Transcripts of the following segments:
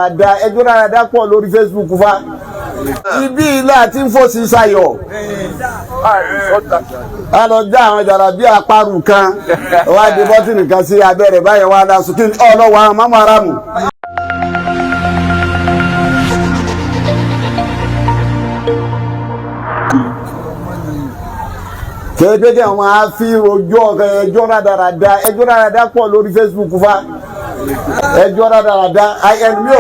Ada ẹjọ́ dáadáa pọ̀ lórí Facebook fa ibi ilé àti fòsì sayọ̀ a lọ já àwọn jàrá bí àparù kan wá di bọ́tìnì kan sí abẹ́rẹ́ báyẹn wá dá sùn kí ọlọ́wọ́ àwọn mọ́mọ́ aráàmù. kéékèèké àwọn á fi ẹjọ́ dáadáa pọ̀ lórí Facebook fa ẹjọ́ dáadáa ẹni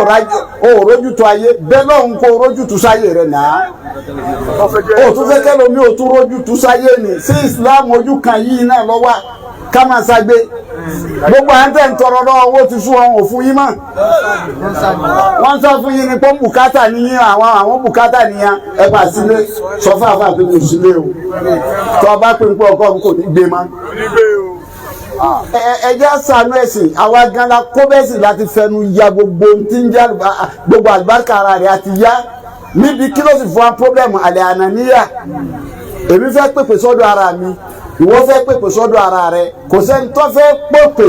ò rójú tó ayé bẹ́ẹ̀ náà ń kó rójú tó sáyé rẹ̀ náà ó tún fẹ́ kẹ́lò mi ò tún rójú tó sáyé ni sí Islam ojú kan yìí náà lọ́wọ́ ká máa ságbé gbogbo à ń tẹ̀ ń tọrọ lọ́wọ́ owó ti sún wọn ò fún yín mọ́ wọ́n sọ fún yín ni pé bùkátà níyìn àwọn bùkátà níyàn ẹgbà sílé sọ fún àfáà pé kò sílé o tó bá pè ń pé ọkọ mi kò ní gbé mọ́ ẹjẹ́ àṣàánú ẹ̀sìn àwa gan la kó bẹ́ẹ̀ sì láti fẹnu ya gbogbo tí ń já gbogbo àlùbáríkà ara rẹ̀ àti yá níbi kí ló sì fún wa pọ́blẹ́mù àlẹ́ ànàníyà èmi fẹ́ pèpè sọ́dọ̀ ara mi ìwọ fẹ́ pèpè sọ́dọ̀ ara rẹ̀ kò sẹ́ni tó fẹ́ pèpè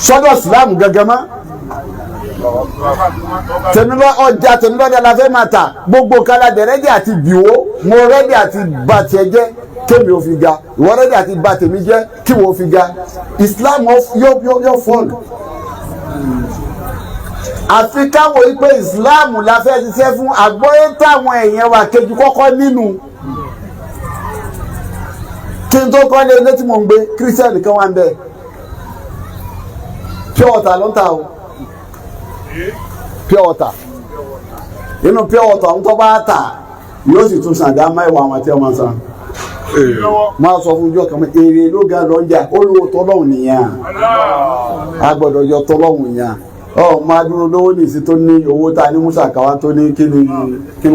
sọ́dọ̀ Islam gẹ́gẹ́ mọ́ ọjà tẹ̀mílọ́dẹ la fẹ́ máa ta gbogbo kala dẹ̀rẹ́dì àti bìwó mo rẹ́dì àti bàtẹ̀ jẹ́ kémi ò fi ga ìwọ rẹ́dì àti bá tèmi jẹ́ kí wọ́n fi ga Islam yóò fọ́ọ̀lù àfi káwọ́ yìí pé Islam la fẹ́ ṣiṣẹ́ fún àgbọ́yé táwọn èèyàn wa kejì kọ́kọ́ nínú kí n tó kọ́ lé ilé tí mò ń gbé Christian kan wà ń bẹ̀ pure water ló ń ta o pure water inú pure water ń tọ́ bá tà yóò sì tún sàn dá mẹ́wàá àwọn tí wọ́n san máa sọ fún ìjọ kan èrè ló ga lọ́jà olówó tọ́lọ́hùn nìyẹn a gbọ́dọ̀ yọ tọ́lọ́hùn yẹn máa dúró lówó nìsí tó ní owó tá a ní musa káwá tó ní kí ni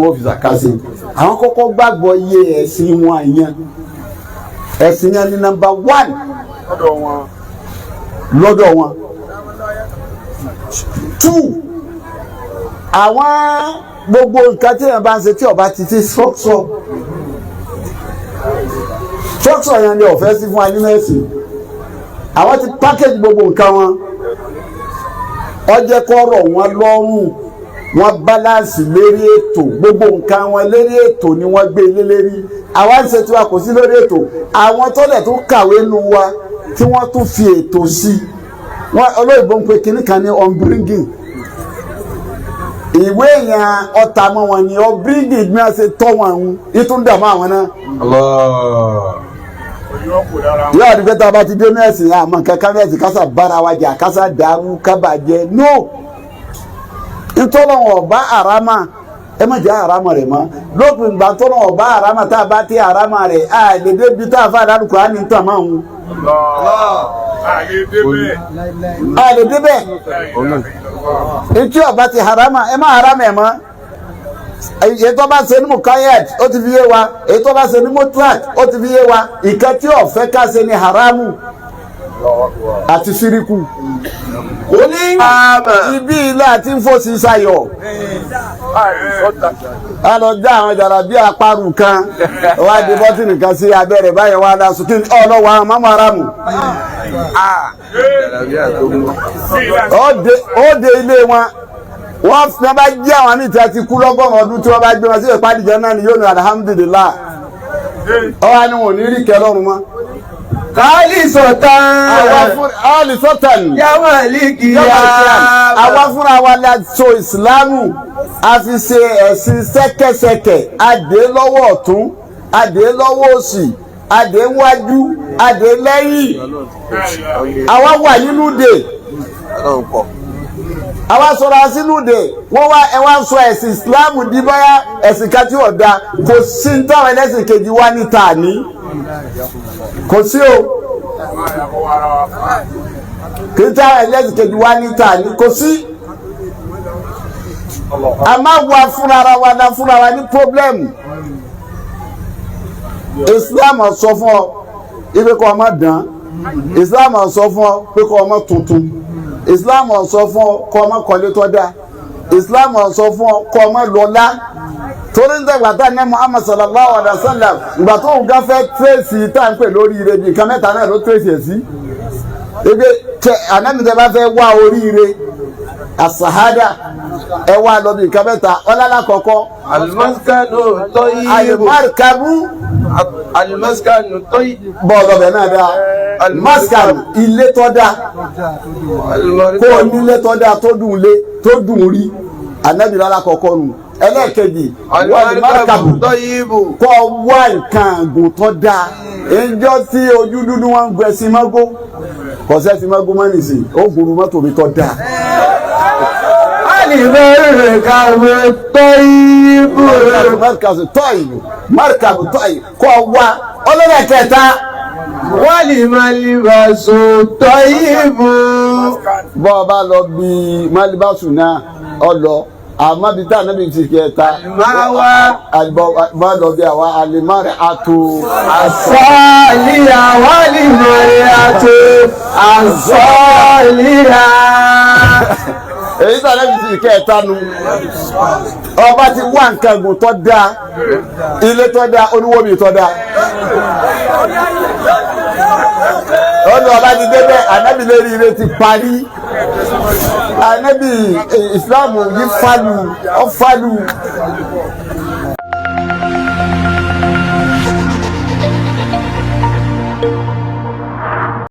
wọ́n fi ṣàkásí àwọn kọ́kọ́ gbàgbọ́ iye ẹ̀sìn wọn yẹn ẹ̀sìn yẹn ní number 1 lọ́dọ̀ wọn 2 àwọn gbogbo nǹkan tí èèyàn bá ń ṣe tí ọba ti ti structure yẹn ni ọ̀fẹ́ sí fún wa nínú ẹ̀sìn àwọn ti package gbogbo nǹkan wọn ọjẹ́ kọ́rọ̀ wọn lọ́rùn wọn balance lérí ètò gbogbo nǹkan wọn lérí ètò ni wọ́n gbé ilé lérí àwa ń ṣe tí wa kò sí lórí ètò àwọn tọ́lẹ̀ tó kàwé nu wa tí wọ́n tún fi ètò sí wọn olóyìnbó ń pe kinní kan ní upbringing ìwé yẹn ọ̀tá mọ́ wọn ni upbringing bí wọ́n ṣe tọ́ wọn ń ìtúndàmọ́ àwọn náà. yóò àdúgbò tá a bá ti dé mẹ́sìn àmọ́ kankan mẹ́sìn kásá bára wa jà kásá dàrú kábàjẹ́ no ntọ́lọ́wọ̀n ọba àràmà ẹ má jẹ́ àràmà rẹ̀ mọ́ lópin ìgbà tọ́lọ́wọ̀n ọba àràmà tá a bá ti àràmà rẹ̀ a lè débi tá a fà dárúkọ á ní tàn máa ń. a lè débẹ̀ etí ọba ti àràmà ẹ má àràmà ẹ̀ mọ́ èyí tó bá ṣe ní mukayed ó ti fi yé wa èyí tó bá ṣe ní mutlak ó ti fi yé wa ìkẹ́ tí ọ̀fẹ́ ká ṣe ní haramu àti síríkù ó ní ibi ilé àti fòsì sayọ̀ a lọ já àwọn jàrá bí àparù kan wá di bọ́tìnì kan sí abẹ́rẹ́ báyẹn wá dá sùn kí ọlọ́wọ́ àwọn mọ́mọ́ aráàmù ó de ilé wọn wọ́n fi bá jí àwọn àmì tí a ti kú lọ́gọ́rùn ọdún tí wọ́n bá gbé wọn sí ìpàdé náà ni yóò ní alhamdulillah ọwọ́ ni wọn ò ní rí kẹlọ́run mọ́. Káàlì sọ́tàn yàwó àlìkìyà àwa fúnra wa la so ìsìlámù a fi ṣe ẹ̀sìn ṣẹ́kẹ́ṣẹkẹ̀ adé lọ́wọ́ ọ̀tún adé lọ́wọ́ òsì adé wájú adé lẹ́yìn àwa wà nínú dè àwa sọ̀rọ̀ sínú dè wọ́n wá ẹ wá sọ ẹ̀sìn Islam di báyà ẹ̀sìn kan tí ọ̀dà kò sí ní táwọn ẹlẹ́sìn kejì wá níta ní kò sí o kì í táwọn ẹlẹ́sìn kejì wá níta ní kò sí a máa wá fúnra wa ní pọ́blẹ́mù Islam sọ fún ọ ibi kọ́ ọmọ dán Islam sọ fún ọ pé kọ́ ọmọ tuntun Islam sọ fún ọ kọ́ ọmọ kọ́lé tó dáa Islam sọ fún ọ kọ́ ọmọ lọ́lá torí ń dẹ́gbà tá ní Muhammad sallallahu alaihi wa sallam ìgbà tó ń gáfẹ́ tírèsì tá à ń pè lórí ire bí nǹkan mẹ́ta náà ló tírèsì ẹ̀ sí ebi tẹ anamidẹ bá fẹ́ wá oríire asahada ẹ wá lọ bí nǹkan mẹ́ta ọlọ́lá kọ̀ọ̀kan. Almaskanu tayyib. alimarkabu. Almaskanu tayyib. bọ́ọ̀lù ọbẹ̀ náà dáa. maskanu ilé tó dáa. kó o ní ilé tó dáa tó dùn lé tó dùn rí anabi lọ́la kọ̀ọ̀kan nù. ẹlẹ́ẹ̀kejì alimarkabu kó o wá nǹkan àgùn tó dáa. ìjọ tí ojú dúdú wọn gbẹ sí mọ́gó kọ̀ọ̀sẹ́ ti mọ́gó mọ́ nìsín ó gbòòrò mọ́tò mi tó dáa. markabu tọ́yì kọ́ wa ọlọ́dẹ kẹta. wali malibasu tọ́yìbù. bọ́ ọ bá lọ bí malibasu náà ọ lọ àmọ́ bí tá ànábì ti kẹta. bá lọ bí àwa alimari ato. asọ́ọ̀lìyà wali mari ato asọ́ọ̀lìyà. èyí tí ànábì ti kẹta nu ọba ti wá nǹkan ẹ̀gùn tó dáa ilé tó dáa oníwòmí tó dáa. ọdún ọba ti débẹ̀ ànábì lérí ilé ti parí. ànábì ìsìláàmù yìí fàlù ọ̀fàlù